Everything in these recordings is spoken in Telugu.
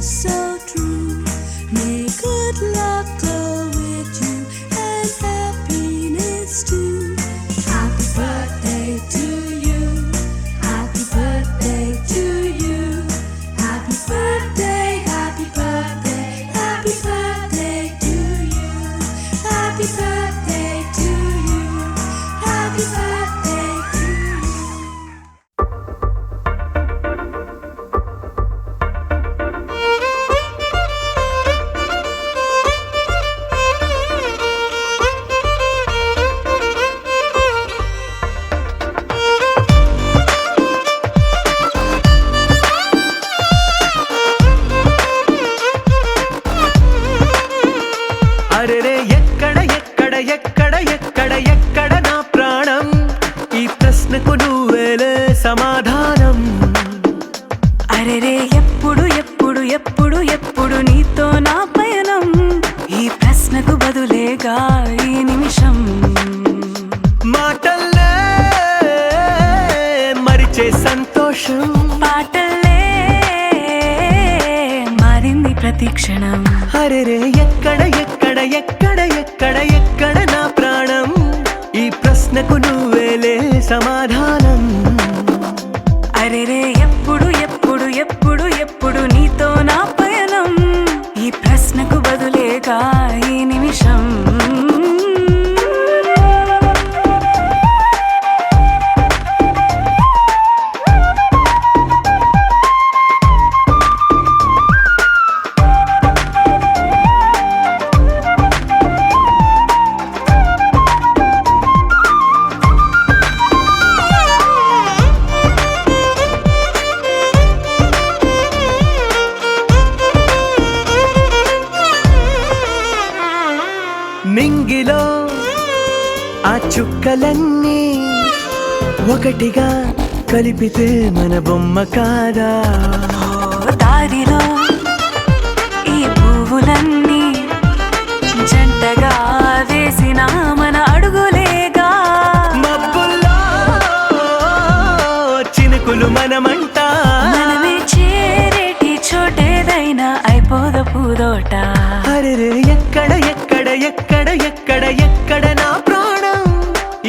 so true. May good luck go with you and happiness too. Happy birthday to you. Happy birthday to you. Happy birthday, happy birthday, happy birthday to you. Happy birthday to you. Happy birthday to you. అరెరే ఎక్కడ ఎక్కడ ఎక్కడ ఎక్కడ ఎక్కడ నా ప్రాణం, ఈ ప్రశ్నకు నువ్వేలే సమాధానం. అరెరే ఎప్పుడు ఎప్పుడు ఎప్పుడు ఎప్పుడు నీతో నా పయనం, ఈ ప్రశ్నకు బదులేగా ఈ నిమిషం. మాటల్లే మరిచే సంతోషం, పాటల్లే మారింది ప్రతి క్షణం. అరెరే ఎక్కడ ఎక్కడ ఎక్కడ ఎక్కడ ఎక్కడ నా ప్రాణం, ఈ ప్రశ్నకు నువ్వేలే సమాధానం. అరెరే ఎప్పుడు ఎప్పుడు ఎప్పుడు ఎప్పుడు నీతో నా పయనం, ఈ ప్రశ్నకు బదులేగా ఈ నిమిషం. మింగిలో ఆ చుక్కలన్నీ ఒకటిగా కలిపితే మన బొమ్మ కాదా. దారిలో ఈ పువ్వులన్నీ జంటగా వేసిన మన అడుగులేగా. మబ్బుల్లో చినుకులు మనమంట, మనమే చేరేటి చోటేదైనా అయిపోద పూదోట. అరెరే ఎక్కడ ఎక్కడ ఎక్కడ ఎక్కడ ఎక్కడ నా ప్రాణం,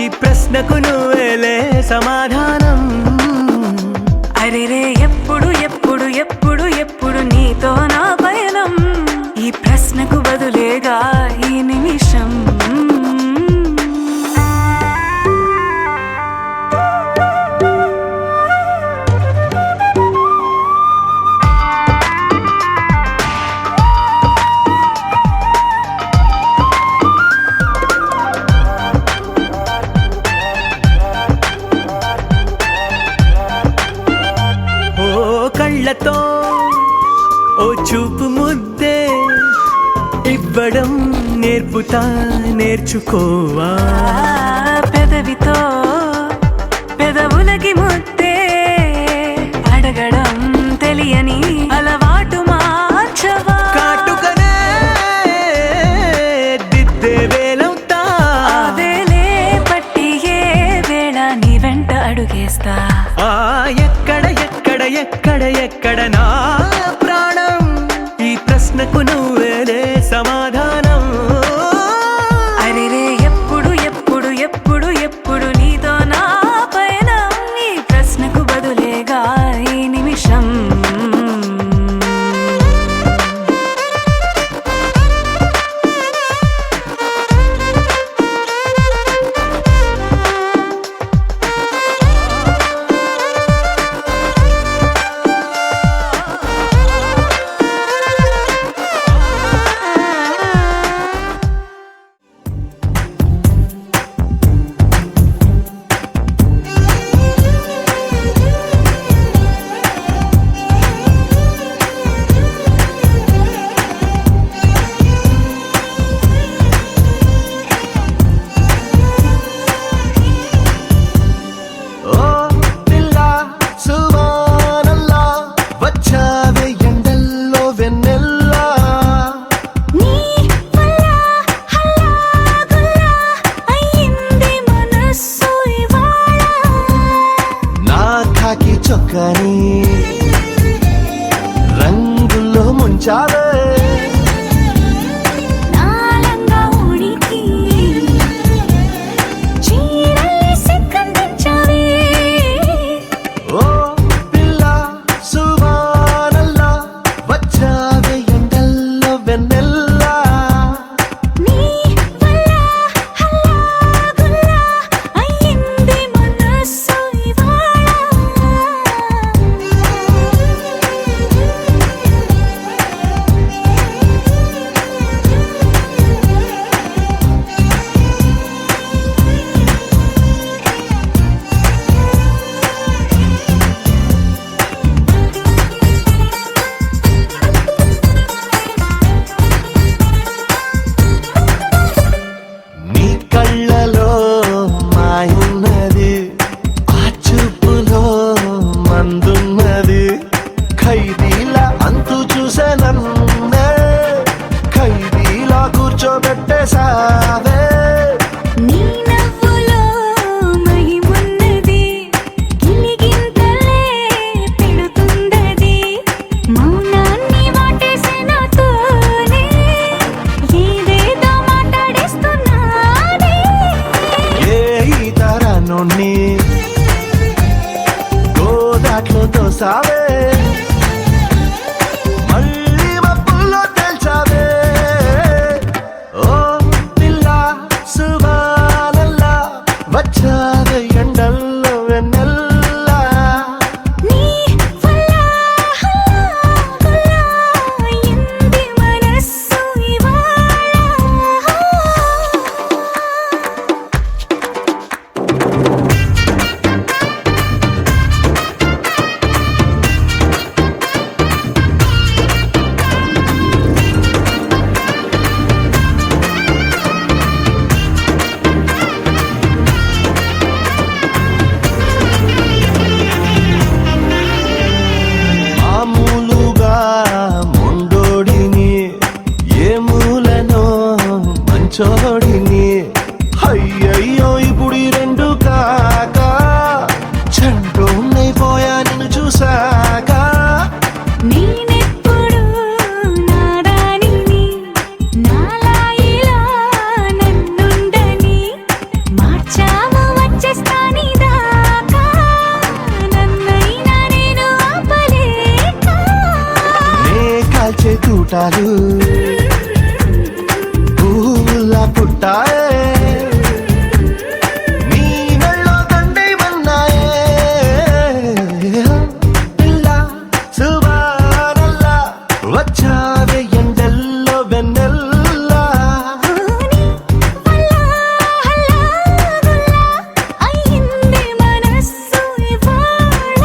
ఈ ప్రశ్నకు నువ్వేలే సమాధానం. అరెరే ఎప్పుడు ఎప్పుడు ఎప్పుడు ఎప్పుడు నీతో నా పయనం, ఈ ప్రశ్నకు బదులేగా ఈ నిమిషం. ఓ కళ్ళతో ఓ చూపు ముద్దే ఇవ్వడం నేర్పుతా, నేర్చుకోవా. పెదవితో పెదవులకి ముద్దే అడగడం తెలియని అలవాటు మార్చవా. కాటుకనే దిద్దే వేలవుతా, ఆ వేలే పట్టి ఏ వేళ నీ వెంట అడుగేస్తా. ఆ ఎక్కడ ఎక్కడ ఎక్కడ ఎక్కడ నా ప్రాణం, ఈ ప్రశ్నకు నువ్వేలే సమాధానం. అరెరే ఎప్పుడు ఎప్పుడు ఎప్పుడు ఎప్పుడు నీతో నా పయనం, ఈ ప్రశ్నకు బదులేగా ఈ నిమిషం. వచ్చావే నాలంగా ఉడికి చీరల్ని సిగ్గందించావే ఓ పిల్ల సువానల్లా వచ్చావే ఎండల్లో వెన్నెల్లా నీ వల్ల హల్లాగుల్లా అయ్యింది మనసు ఇవాళ నీ కళ్ళలో మాయున్నది ఆ చూపులో మందున్నది ఖైదీలా అంతు చూసే నన్నే ఖైదీలా కూర్చోబెట్టేసావే నీ నవ్వులో మహిమున్నది గిలిగింతలే పెడుతుందది మౌనాన్ని వాటేసినతోనే ఏదేదో మాట్లాడేస్తున్నానే ఏ తరనుని గోదాట్లో తోసావే మళ్ళీ మబ్బుల్లో తేల్చావే ఓ పిల్ల సువానల్లా వచ్చావే ఎండల్లో వెన్నెల్లా నీ వల్ల హల్లాగుల్లా అయ్యింది మనసు ఇవాళ మామూలుగా మొండోడిని ఏ మూలనో మంచోడిని అయ్యయ్యో ఇప్పుడు ఈ రెండు కాక చంటోనైపోయా నిన్ను చూసాక నేనెప్పుడు నారాణిని నాలాయిలా నన్నుండని మార్చావు వచ్చేస్తాని దాకా నన్నైనా నేను ఆపలేక నే కాల్చే తూటాలు పువ్వులా పుట్టాయే నీ మెళ్ళో దండేమన్నాయే పిల్ల సువానల్లా వచ్చావే ఎండల్లో వెన్నెల్లా నీ వల్ల హల్లాగుల్లా అయ్యింది మనసు ఇవాళ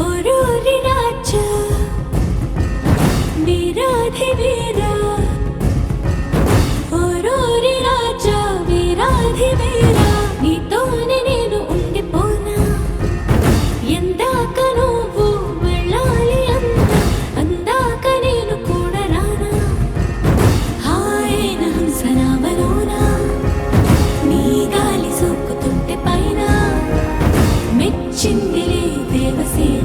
ఓరోరి రాజా వీరాధి వీరా ఓరోరి రాజా వీరాధి వీరా నీతోనే నేను ఉండిపోనా ఎందాక నువ్వు వెళ్ళాలి అందాక నేను కూడా రానా హాయన హంసనామలోనా నీ గాలి సోకుతుంటే పైన మెచ్చిందిలే దేవసేన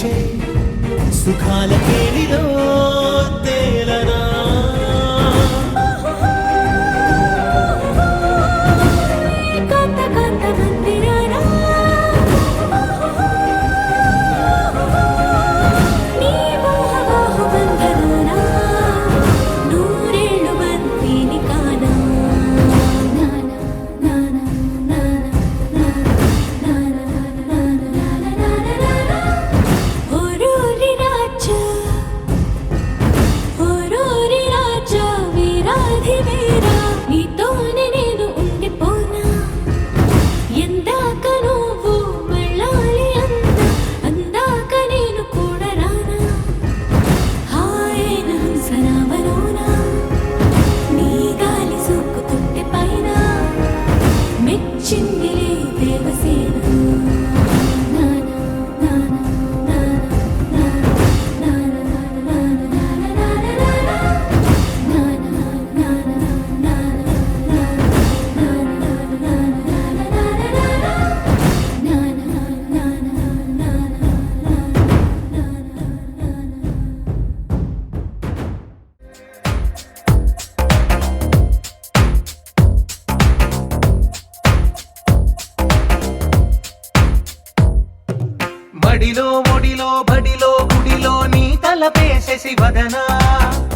వీచే సుఖాల కేడిలో తేలనా కాంత కాంత మందిరానా నీ మోహ బాహు బంధనానా నూరేళ్ళు బంతిని కానా నానా నానా నానా నానా ఓరోరి రాజా ఓరోరి రాజా వీరాధి వీరా నీతోనే నేను ఉండిపోనా ఎందాక నువ్వు వెళ్ళాలి అందాక నేను కూడా రానా హాయైన హంసనామలోనా నీ గాలి సోకుతుంటే పైన మెచ్చిందిలే దేవసేన నానా నానా మడిలో ఒడిలో బడిలో గుడిలో నీ తలపేసేసి వదనా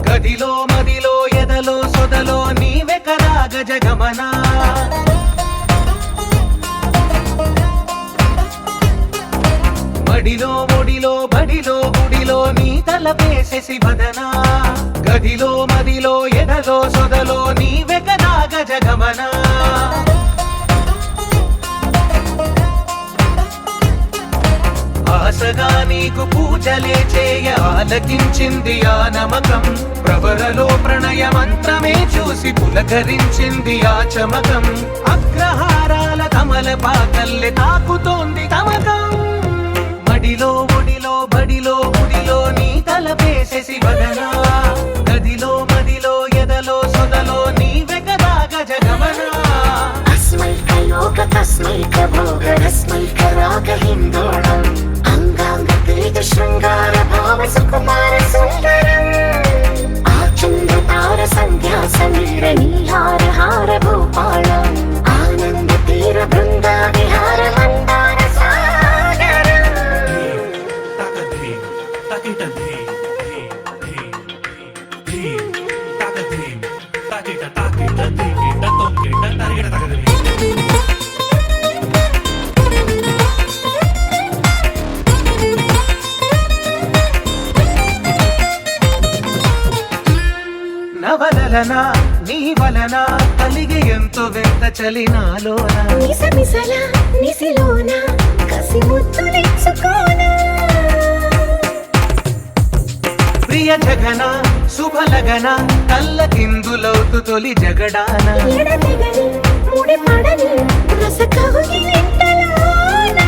గదిలో మదిలో ఎదలో సొదలో నీవే కదా గజగమనా మడిలో ఒడిలో బడిలో గుడిలో నీ తలపేసేసి వదనా గదిలో మదిలో ఎదలో సొదలో నీవే కదా గజగమనా ఆశగా నీకు పూజలే చేయ ఆలకించింది ఆ నమకం ప్రవరలో ప్రణయ మంత్రమే చూసి పులకరించింది ఆ చమకం అగ్రహారాల కమల పాకల్లె తాకుతోంది తమకం మడిలో ఒడిలో బడిలో గుడిలో నీ తలపేసేసి వదనా గదిలో మదిలో ఎదలో సొదలో నీవే కదా గజగమనా अस्मैकलोक तस्मैकभोगरस्मैकरागहिन्दोळम् अङ्गाङ्गपीठशृङ्गार भाव सुकुमार सुन्दरम् आचन्द्रतार सन्ध्या समीर नीहार हार भूपालम् आनन्द तीर बृन्दा विहार मन्दार सागरम् నవలన నీ వలన కలిగి ఎంతో వెంత చలినాలోన నిసమిసల నిసిలోన కసి ముద్దులిచ్చుకోనా ప్రియ జగన శుభలగన కళ్ళ కిందులవుతు తొలి జగడాన ఎడతెగని ముడిపడని రసకౌగిలింతలోన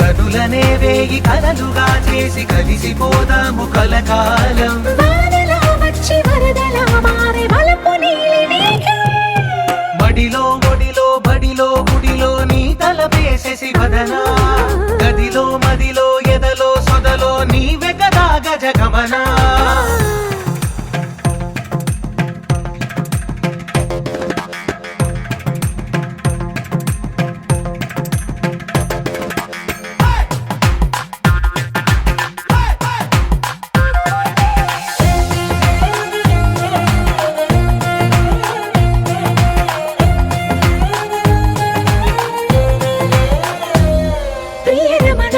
కనులనే వేగి కలలుగా చేసి కలిసిపోదాము కలకాలం వానలా వచ్చి వరదలా మారే వలపు నీలి మేఘం మడిలో ఒడిలో బడిలో గుడిలో నీ తలపేసేసి వదనా గదిలో మదిలో ఎదలో సొదలో నీవే కదా గజగమనా ప్రియరమణ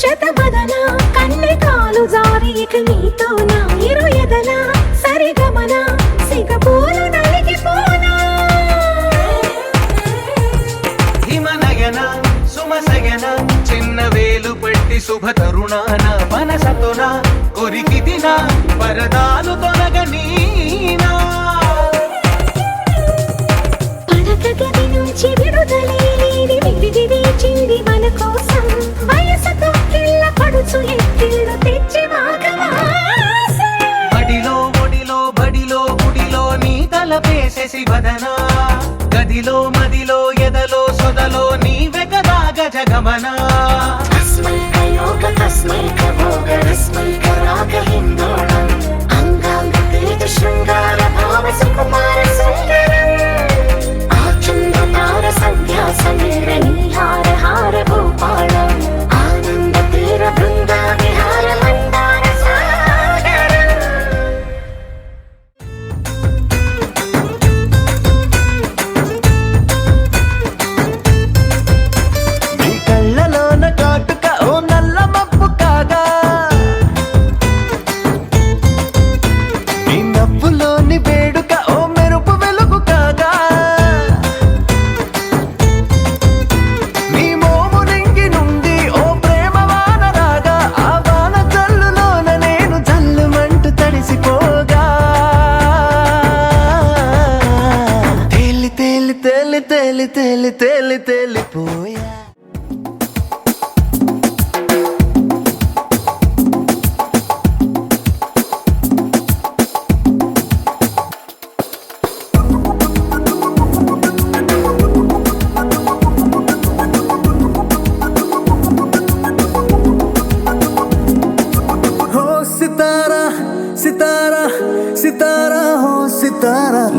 శతబదన కన్నె కాలు జారి ఇక నీతోన ఇరు ఎదల సరిగమన సిగపూలు నలిగిపోనా హిమనయన సుమసయన చిన్న వేలు పట్టి శుభ తరుణాన మనసతోన కొరికి దిన పరదాలు తొలగనీనా పడక గది నుంచి విడుదలే లేని విడిది వేచింది మన కోసం వయసుతో కిళ్ళ పడుచు ఎత్తిళ్ళు తెచ్చి మాఘమాసం బడిలో ఒడిలో బడిలో గుడిలో నీ తలపేసేసి వదనా గదిలో మదిలో ఎదలో సొదలో నీవే కదా గజగమనా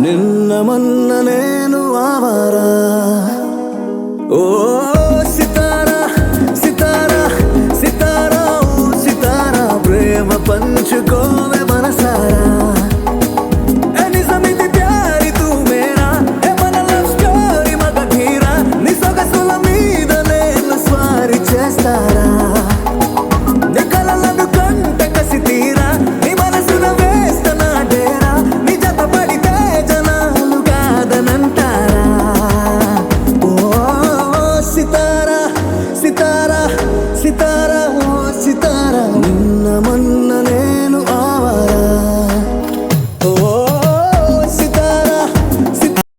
నిన్న మొన్న నేను ఆవారా ఓ